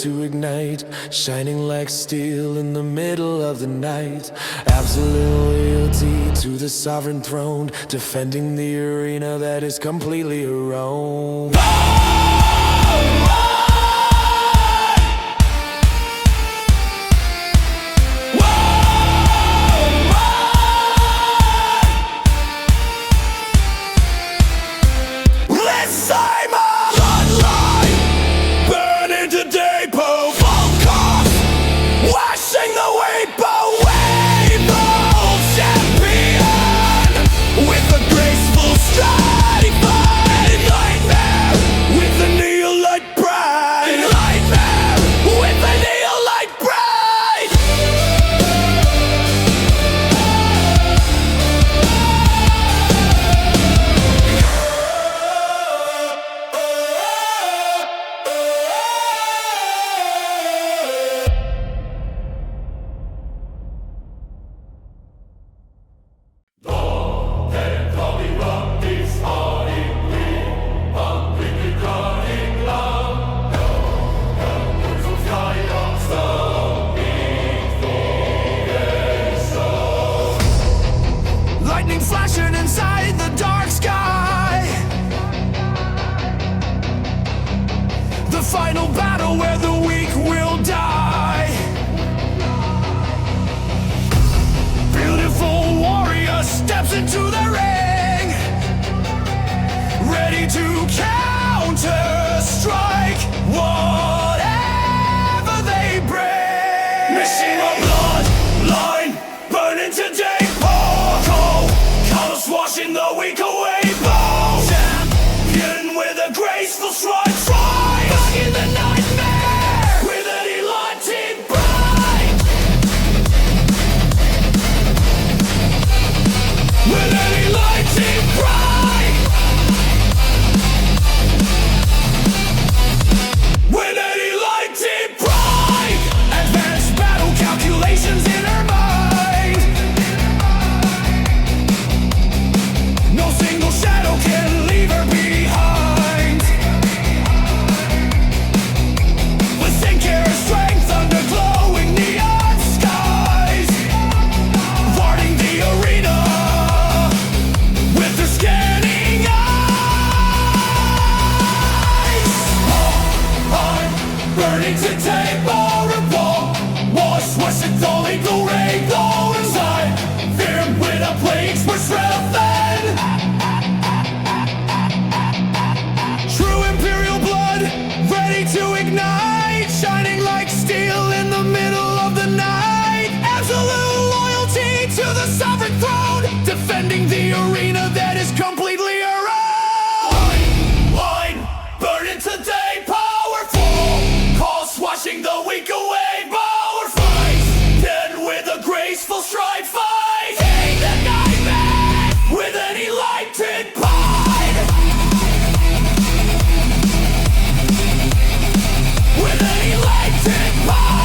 to ignite, shining like steel in the middle of the night. Absolute loyalty to the sovereign throne, defending the arena that is completely her own. Final battle where the weak will die. Beautiful warrior steps into the ring, ready to counter strike whatever they bring. Mishima bloodline burning today. Portal colors washing the weak away. Bow champion with a graceful stride. In the nightmare with an elected bride, with an elected bride, with an elected bride. Advanced battle calculations in her mind. No single shadow can leave her behind. Strength under glowing neon skies, guarding the arena with her scanning eyes. I'm burning today, horrible. Wash it all in the rain, though inside. Fear with a plague's then. True imperial blood, ready to ignite. Shining like steel in the middle of the night. Absolute loyalty to the sovereign throne, defending the arena that is completely her own. Line, burning today, powerful. Call swashing the weak away. Power fight, dead with a graceful stride. Fight, take the nightmare with an elected pride. With an elected pride.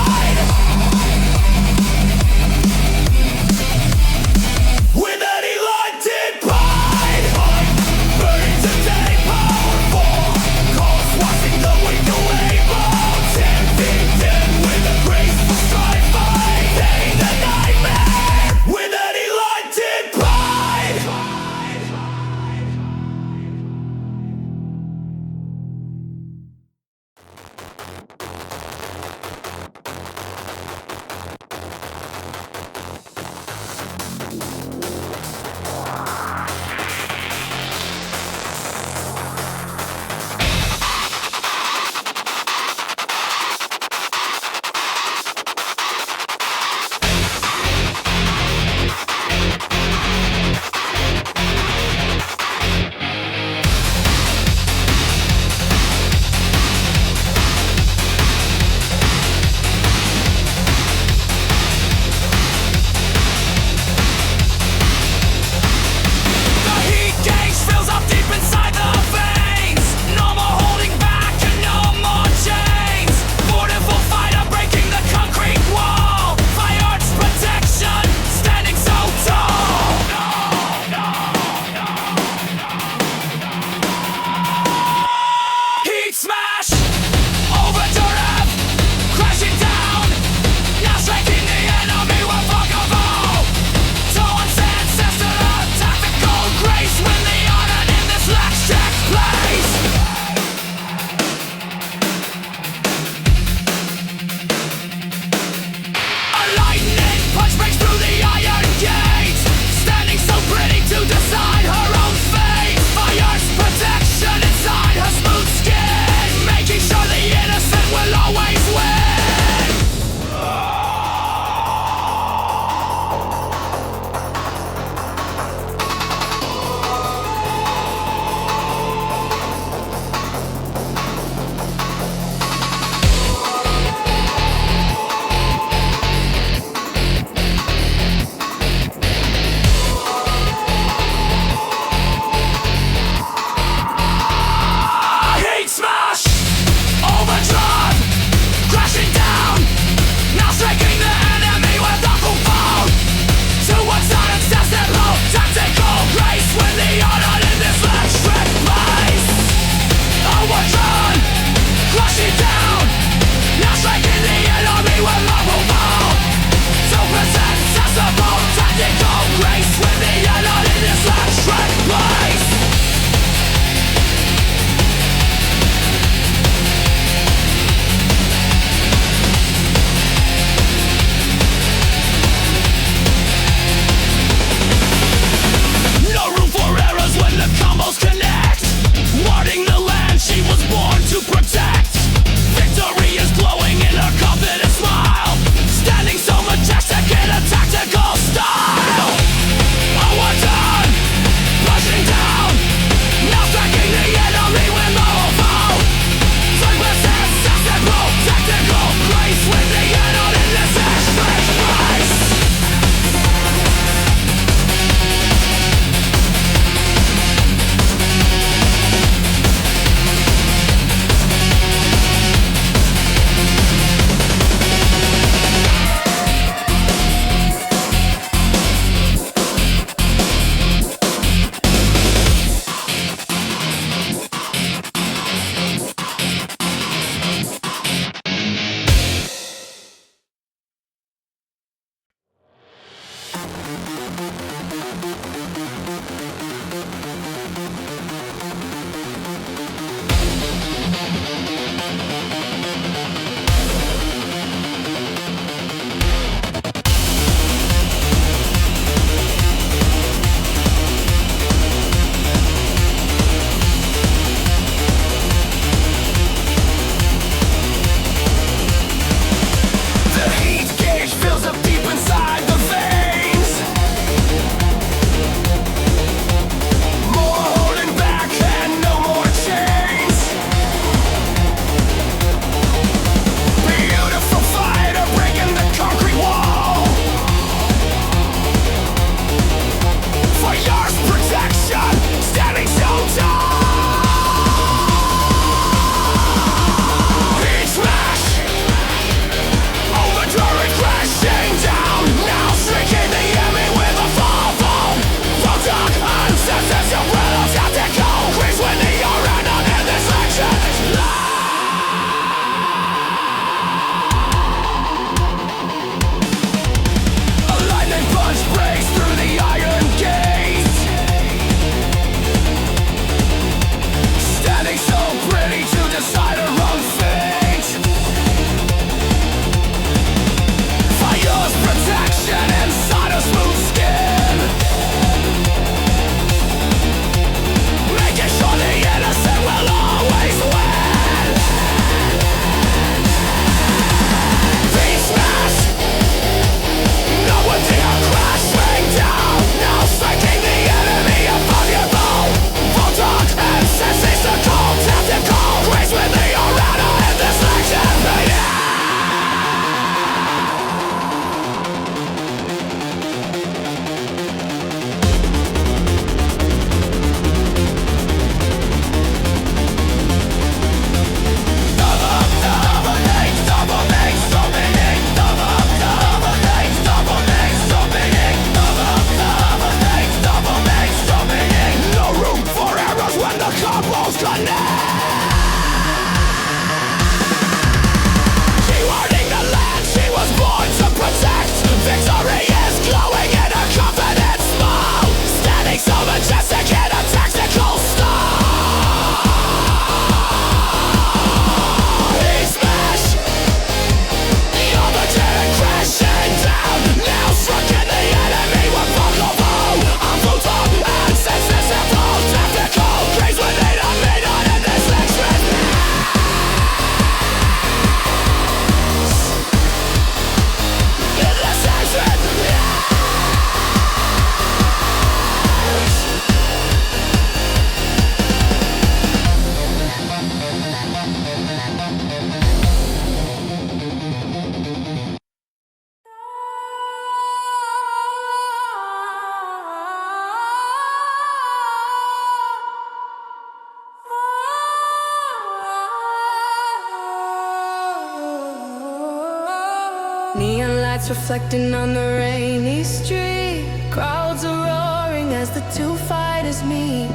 lights reflecting on the rainy street. Crowds are roaring as the two fighters meet.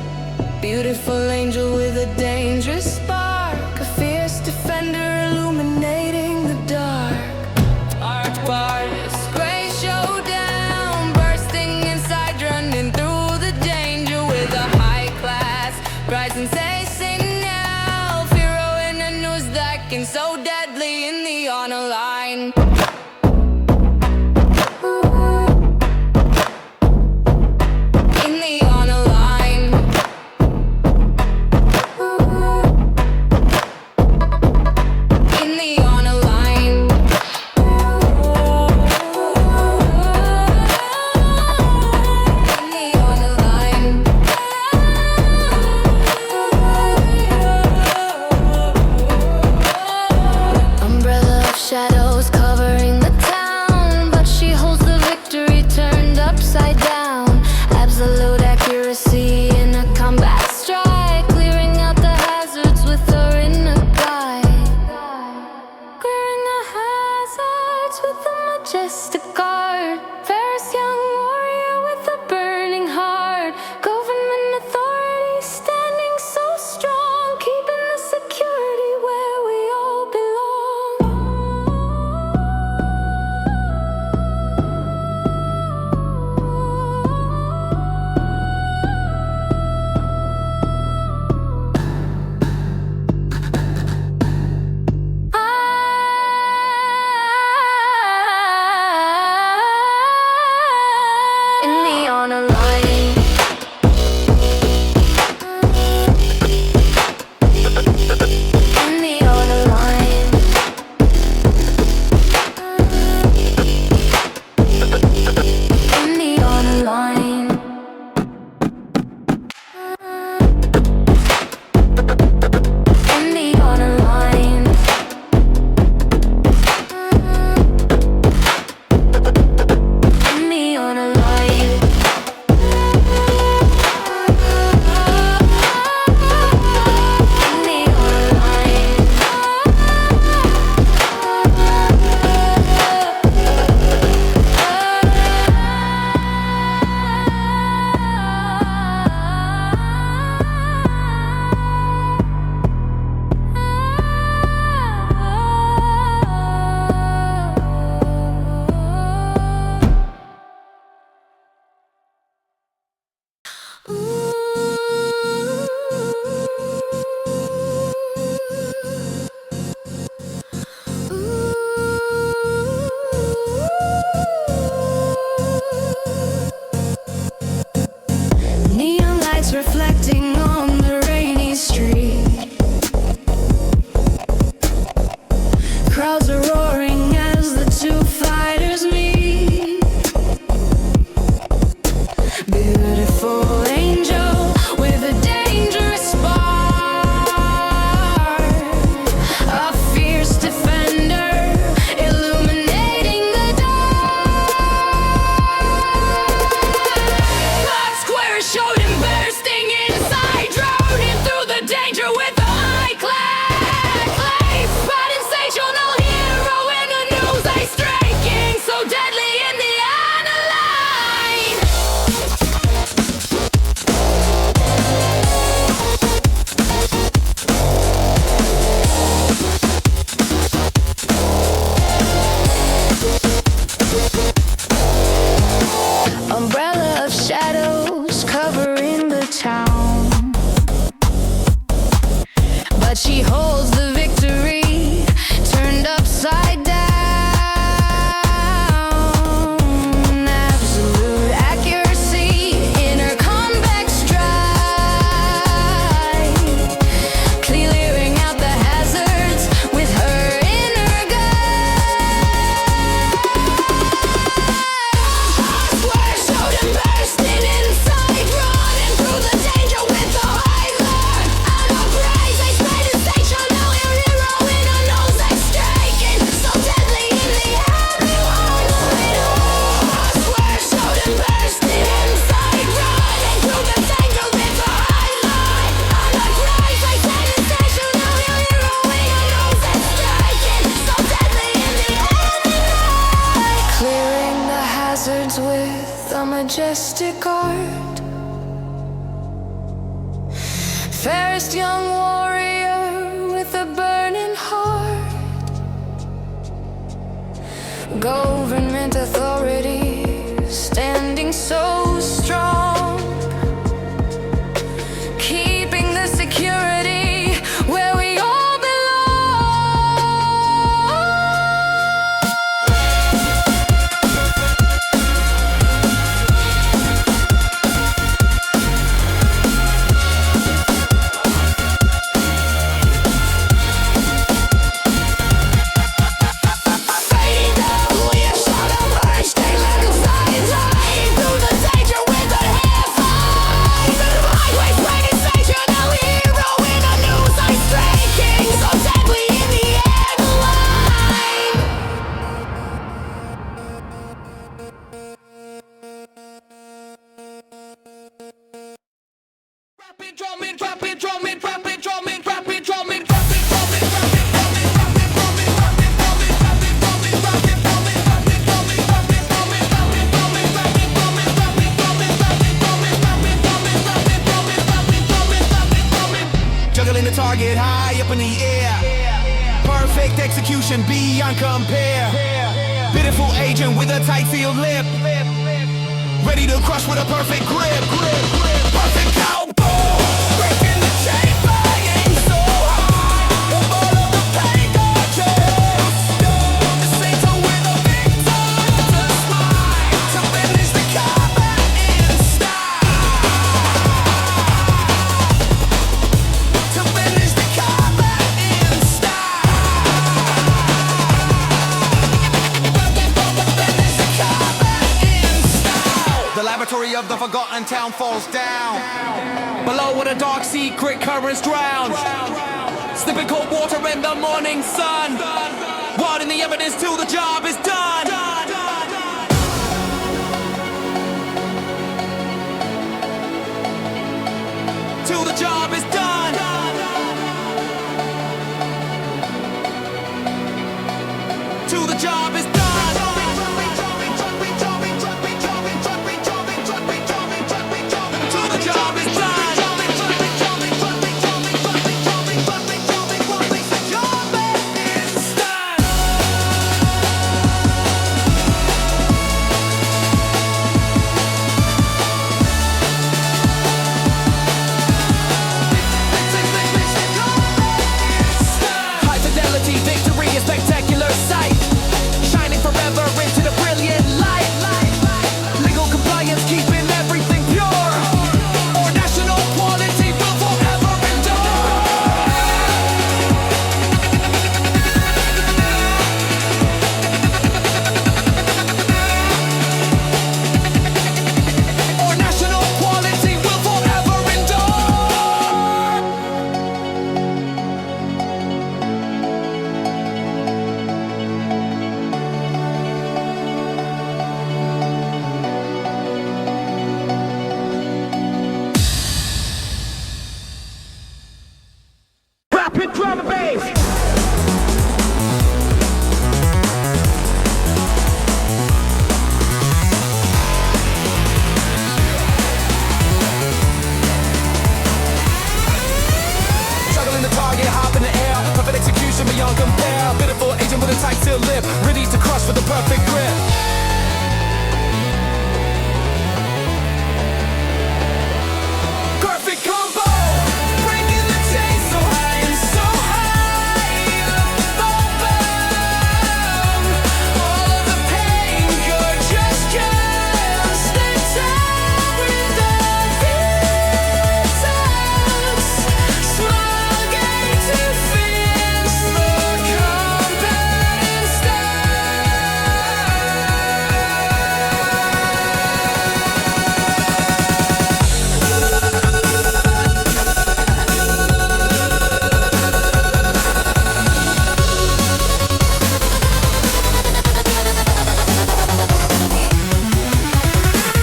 Beautiful angel with a dangerous spark, a fierce defender illuminating the dark. This great showdown, bursting inside, running through the danger with a high class pride sensation now. Hero in a news that can so deadly in the honor line. Shadows covering the town, but she holds the victory turned upside down. Absolute accuracy in a combat strike, clearing out the hazards with her inner guide. Clearing the hazards with a majestic guard. Fairest young warrior with a burning heart. Government authority standing so strong, keeping the security where we all belong. Reflecting on the rainy street. Crowds are roaring as the two fighters meet. Beautiful angel with a dangerous spark, a fierce defender illuminating the dark. Blood square showed him bursting inside, droning through the danger with a high class, sensational hero majestic art. Fairest young warrior with a burning heart. Government authority standing so strong, keeping the security where we all belong. Fading down, we are shot of merge, they let us die through the danger with the hair fight. Through the highways, bringing sensational hero in a new side striking, so deadly in the end line. Rapid drumming, rapid drumming, rapid drumming, rapid drumming, rapid drumming, rapid drumming, rapid drumming, rapid drumming, rapid drumming, rapid drumming, rapid drumming, rapid drumming, rapid drumming, rapid drumming, rapid drumming, rapid drumming, rapid drumming, rapid drumming, rapid drumming, rapid drumming. Juggling the target high up in the air. Perfect execution beyond compare. Pitiful agent with a tight sealed lip. Ready to crush with a perfect grip. Perfect cowboy. Breaking the chain, flying so high. All of the pain got chased. The saints are with a big time to smile. To finish the combat in style. To finish the combat in style. The laboratory of the forgotten town falls down. Below where the dark secret currents drown. Slipping cold water in the morning sun. Warding the evidence till the job is done. Till the job is done. Till the job is done. Till the job is done. High fidelity victory is spectacular sight, shining forever into the brilliant light. Legal compliance keeping everything pure. Our national quality will forever endure. Our national quality will forever endure. Rapid drum and bass. Juggling the target, hop in the air. Perfect execution beyond compare. Pitiful agent with a tight sealed lip. Ready to crush with a perfect grip. Perfect combo. Breaking the chains so high and so high. Open. All of the pain you're just cast in time with the visitors. Smile gain to finish the combat in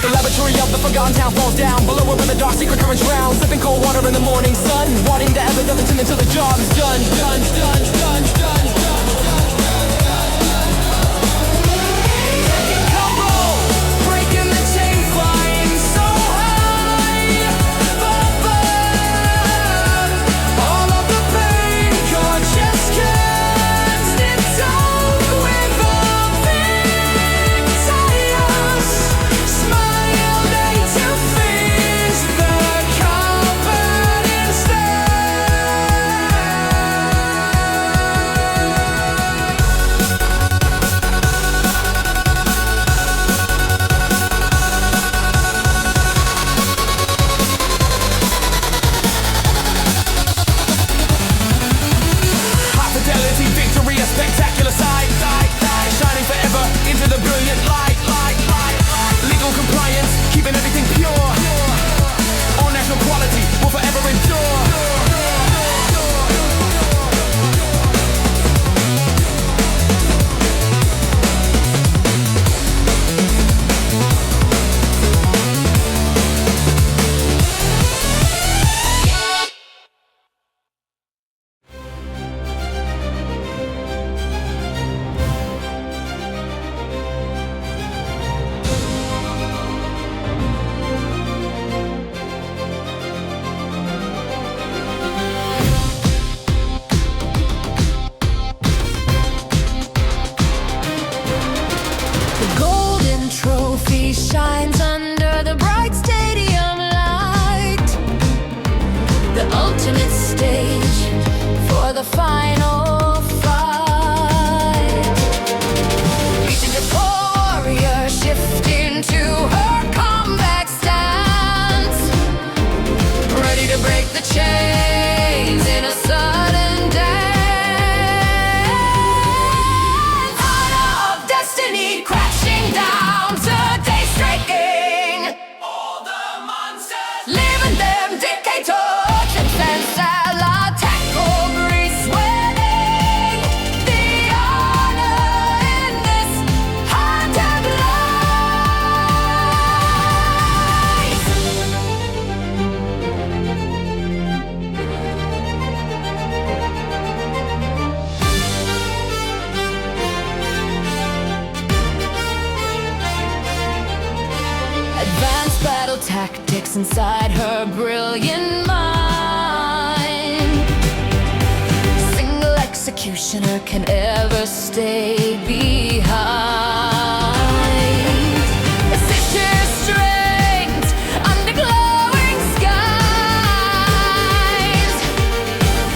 The laboratory of the forgotten town falls down. Below where the dark secret currents drown. Sipping cold water in the morning sun. Wanting the evidence until the job is done. Combo. Breaking the chain, flying trophy shines under the bright stadium light. The ultimate stage for the final fight. Each warrior shifting to her combat stance, ready to break the chains in a sudden dance. Honor of destiny crashing down, today striking all the monsters, leaving them decay torch and sensala tackle grease winning the honor in this haunted advanced battle tactics inside her brilliant mind. Single executioner can ever stay behind. Sister strength under glowing skies,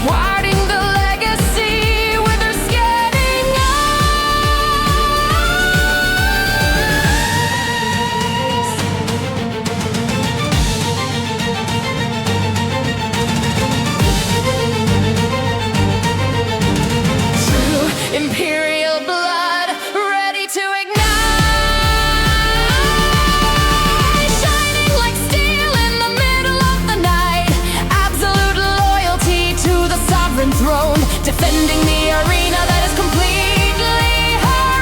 warding the legacy with her scanning eyes. True imperial blood, ready to ignite, shining like steel in the middle of the night. Absolute loyalty to the sovereign throne, defending the arena that is completely her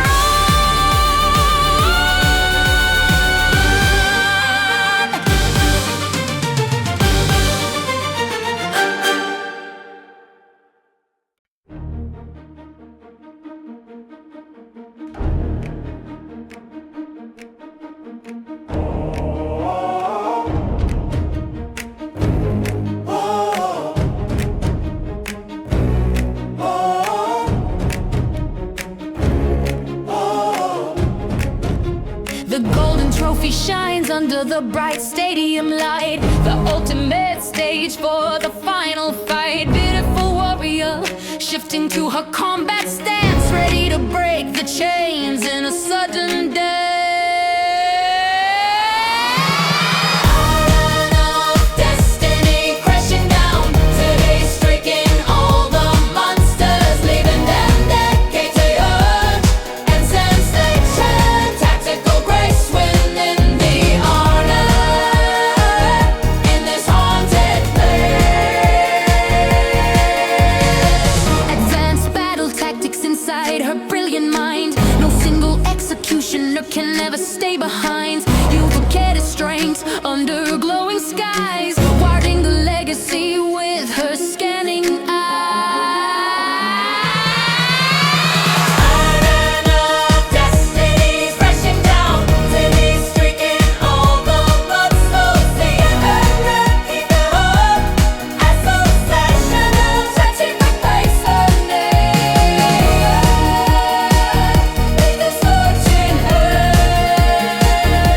The golden trophy shines under the bright stadium light. The ultimate stage for the final fight. Beautiful warrior shifting to her combat stance, ready to break the chains in a sudden dance. Iron of destiny crashing down, today striking all the monsters, leaving them decay to earth and sensation. Tactical grace winning the honor in this haunted place. Advanced battle tactics inside her brilliant mind. No single executioner can ever stay behind. You forget his strength under glowing skies, warding the legacy with her scanning eyes. Iron of destiny crashing down, today streaking all the monsters, the emperor keep the hope, association touching the face of name. Leave the scorching earth.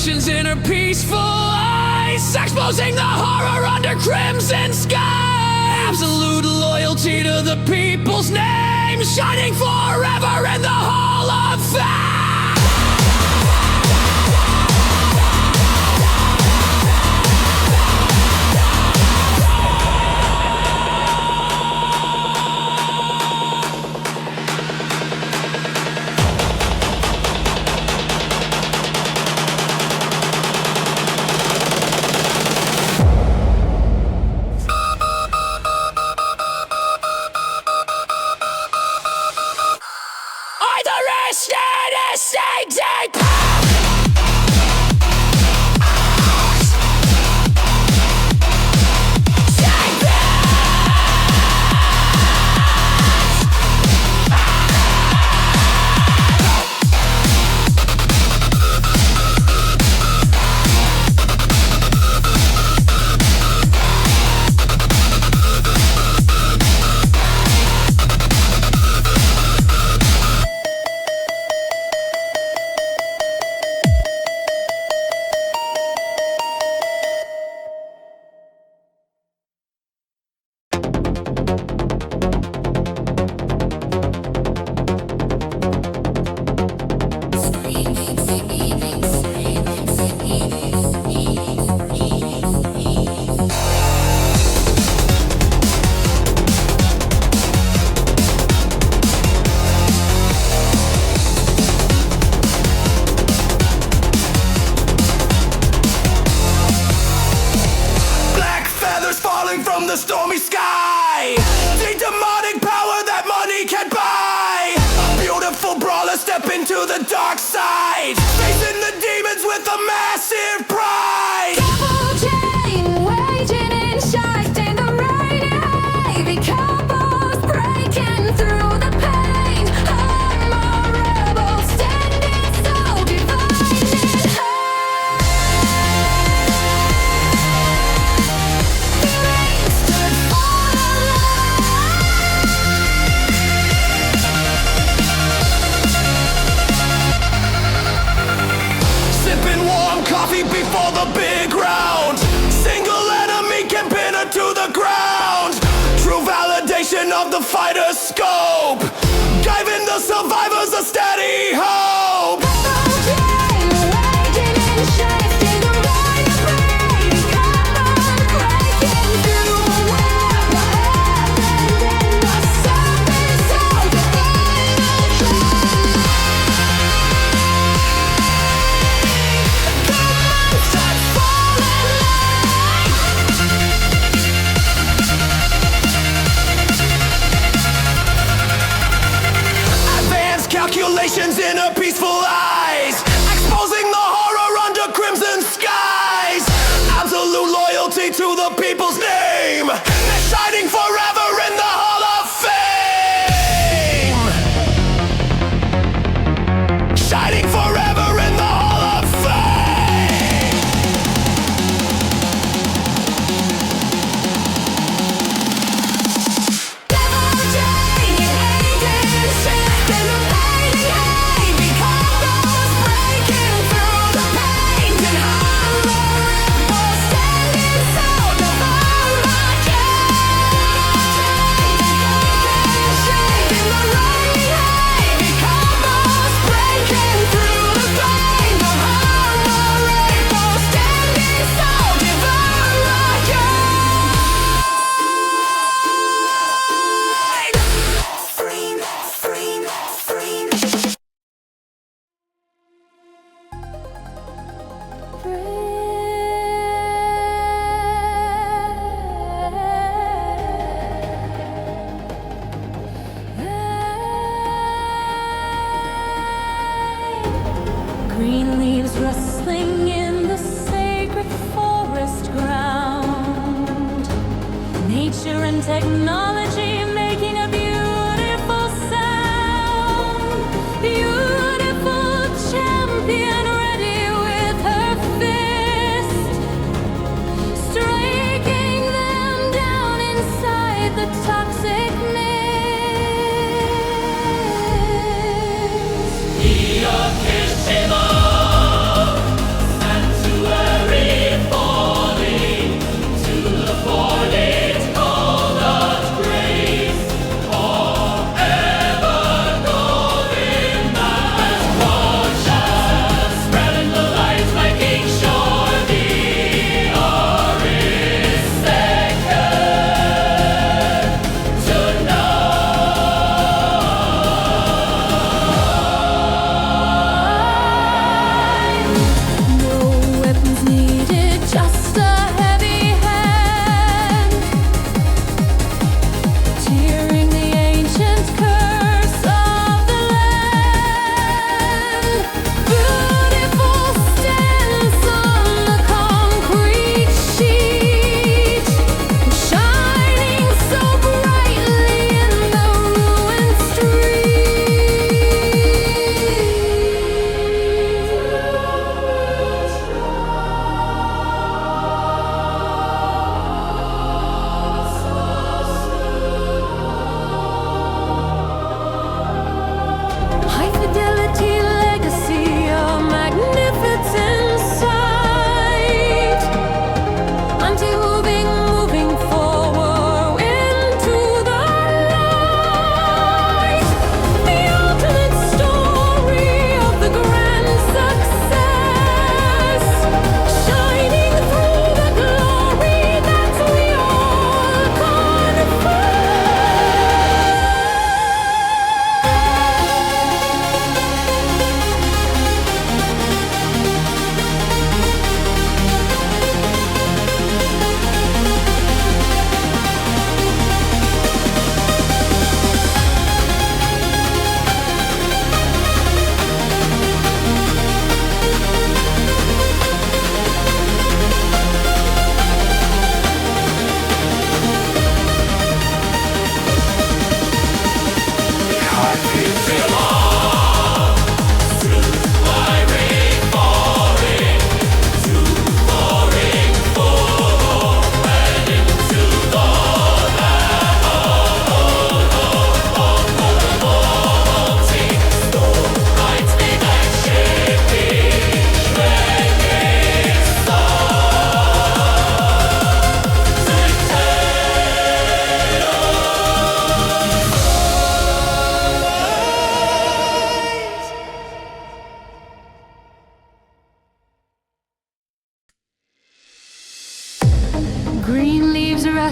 calculations in her peaceful eyes, exposing the horror under crimson skies. Absolute loyalty to the people's name, shining forever in the Hall of Fame. Of the fighter's scope, giving the survivors a steady hope. Calculations in her peaceful eyes, exposing the horror under crimson skies. Absolute loyalty to the people's name, shining forever in the Hall of Fame. Shining forever in the Hall of Green leaves rustling in the sacred forest ground. Nature and technology making a beautiful sound. Beautiful champion ready with her fist, striking them down inside the toxic mist. Yakushima,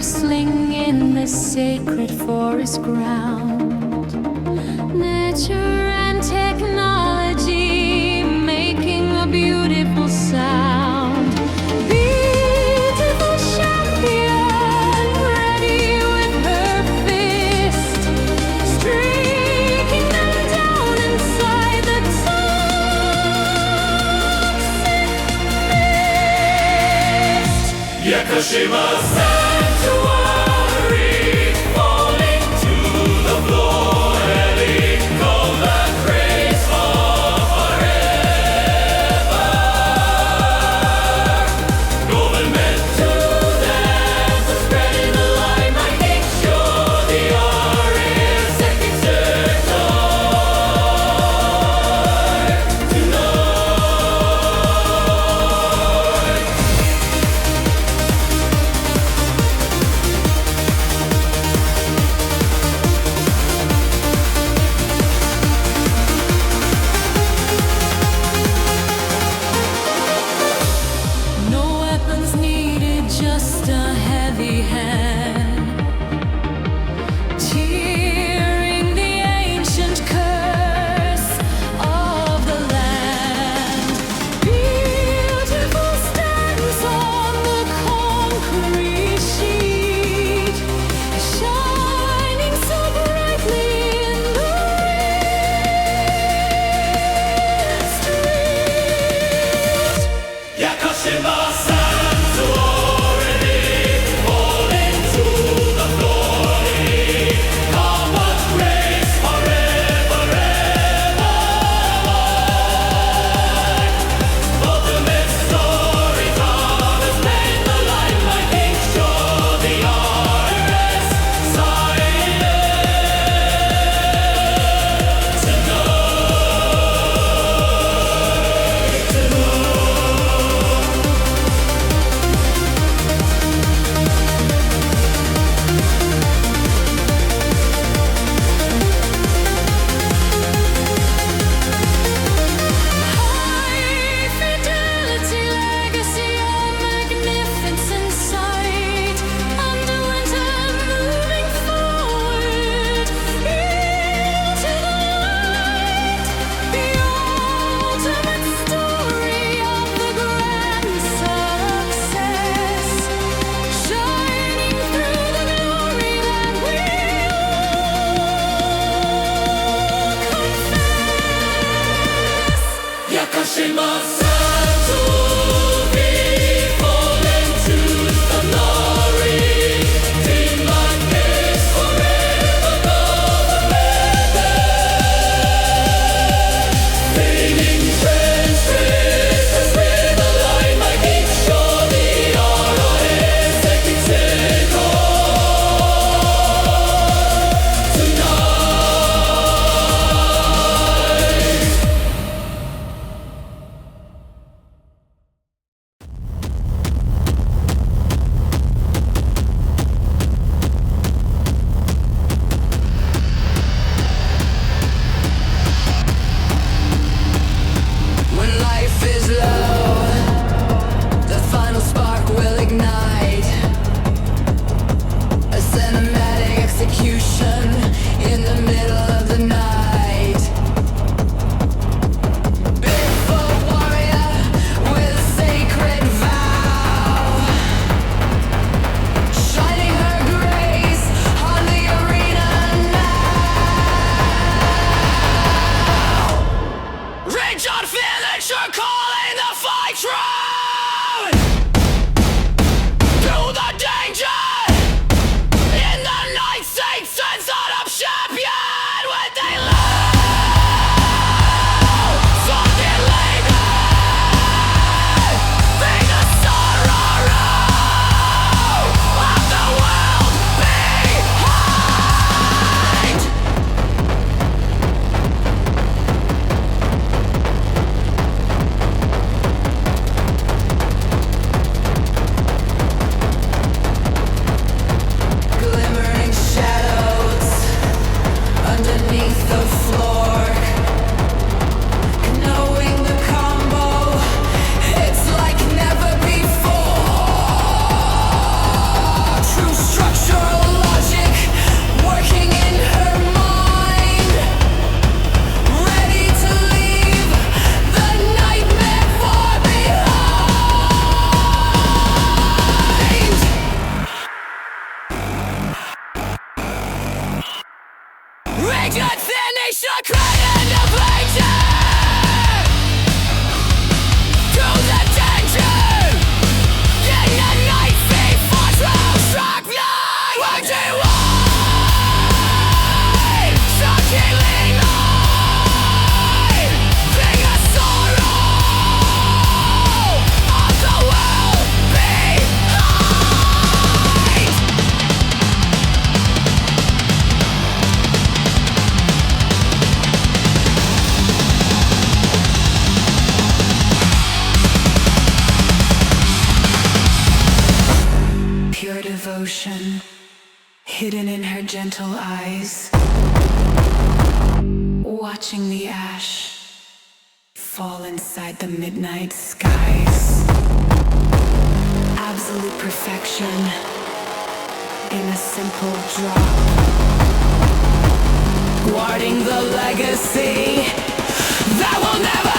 rustling in the sacred forest ground. Nature and technology making a beautiful sound. Beautiful champion, ready with her fist, streaking them down inside the toxic mist. Yakushima sanctuary, falling to the floor, echo the praise of forever. Government to dance, spreading the light, making sure the R is second No weapons needed, just a heavy hand, tearing the ancient curse of the land. Beautiful stands on the concrete sheet, shining so brightly in the street. Yakushima sanctuary, falling to the floor, common grace forever, ever. Ultimate storytellers made the light, making sure the RS silent High fidelity, legacy of magnificent sight, unrelenting, moving forward into the light. The ultimate story of the grand success, shining through the glory that we all confess. Yakushima sanctuary, falling to the glory, demon is forever government. Fading trenches with the light, making sure the aura is taking tonight. Devotion hidden in her gentle eyes, watching the ash fall inside the midnight skies. Absolute perfection in a simple drop, guarding the legacy that will never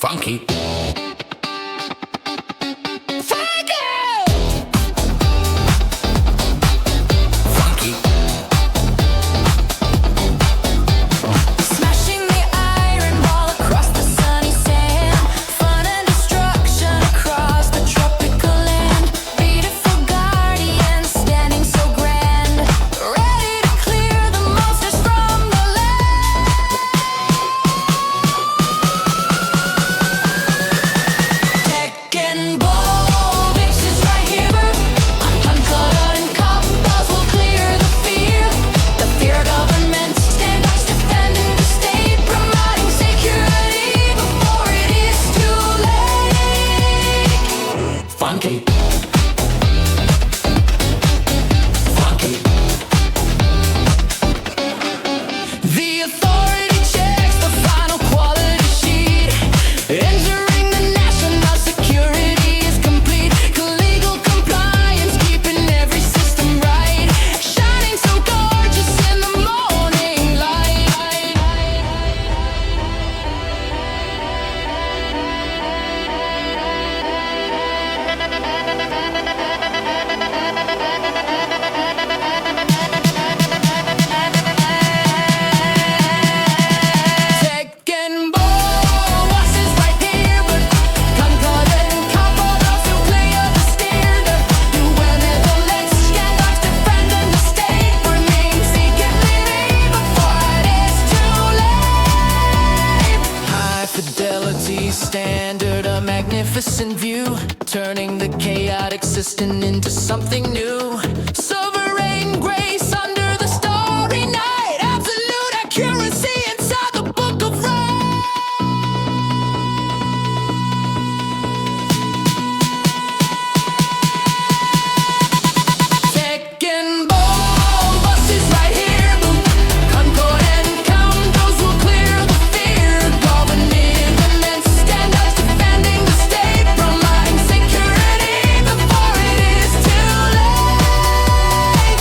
funky. standard, a magnificent view, turning the chaotic system into something new. Sovereign grace under the starry night, absolute accuracy inside the book of Ra. Tekken ball, bus is right here, boom. Concord and count, those will clear the fear. Governing immense standards, defending the state, providing security before it is too late.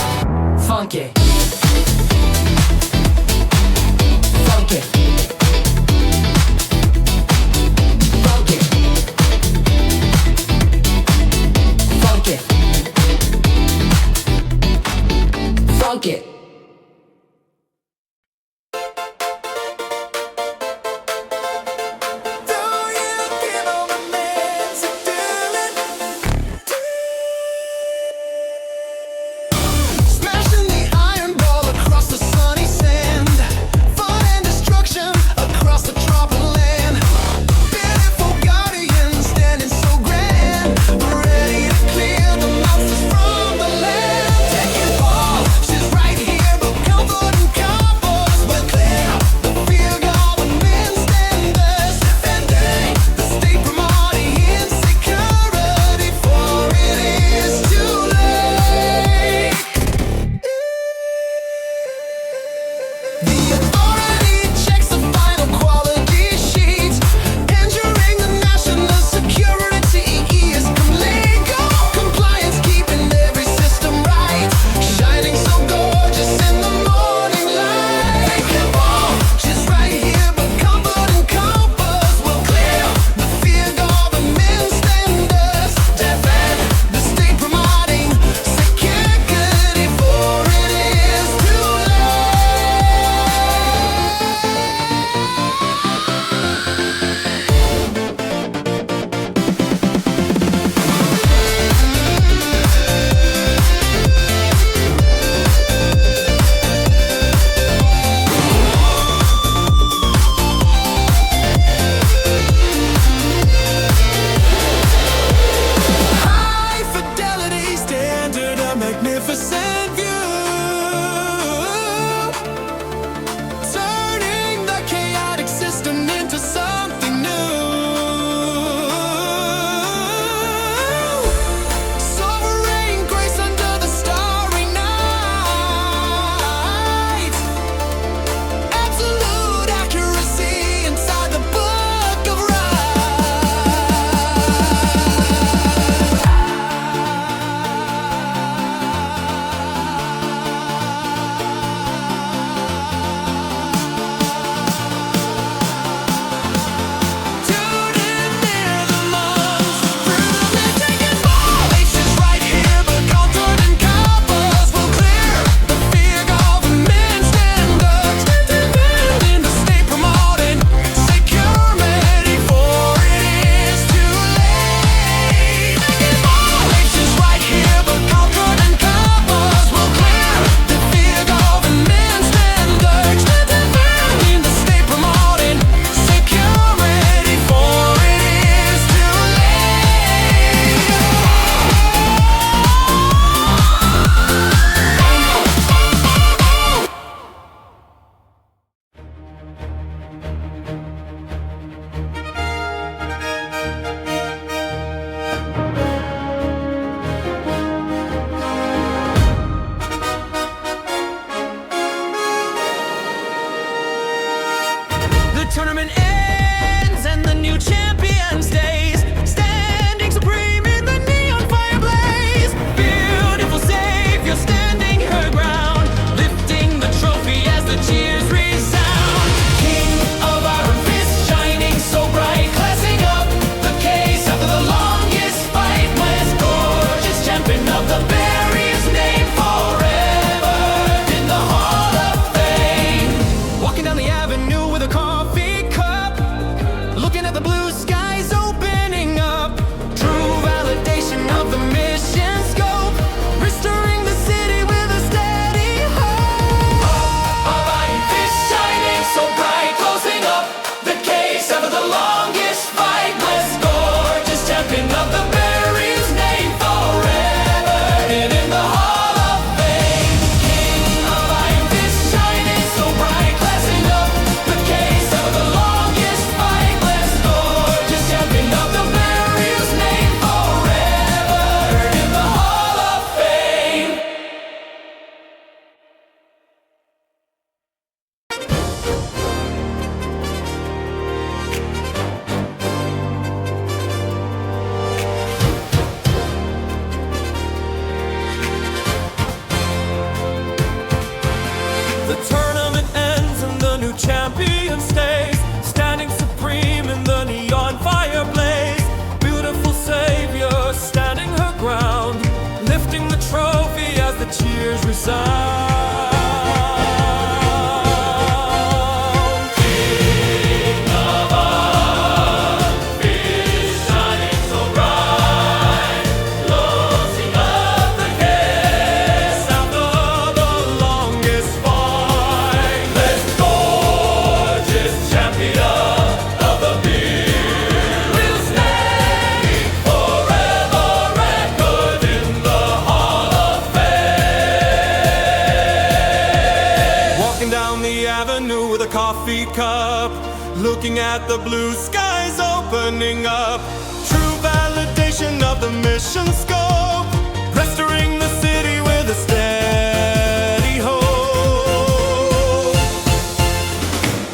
coffee cup, looking at the blue skies opening up. True validation of the mission scope, restoring the city with a steady hope.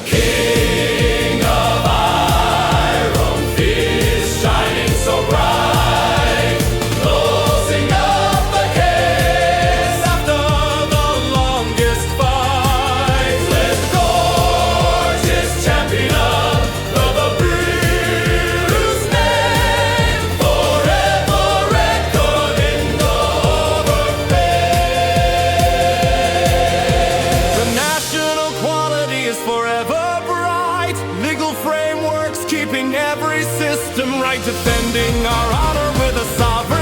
King of Iron Fist, shining so bright, closing up the case after the longest fight. With gorgeous champion of the Bruce name, forever echoed in the overpaid. The national quality is forever bright, legal frameworks keeping every system right, defending our honor with a sovereign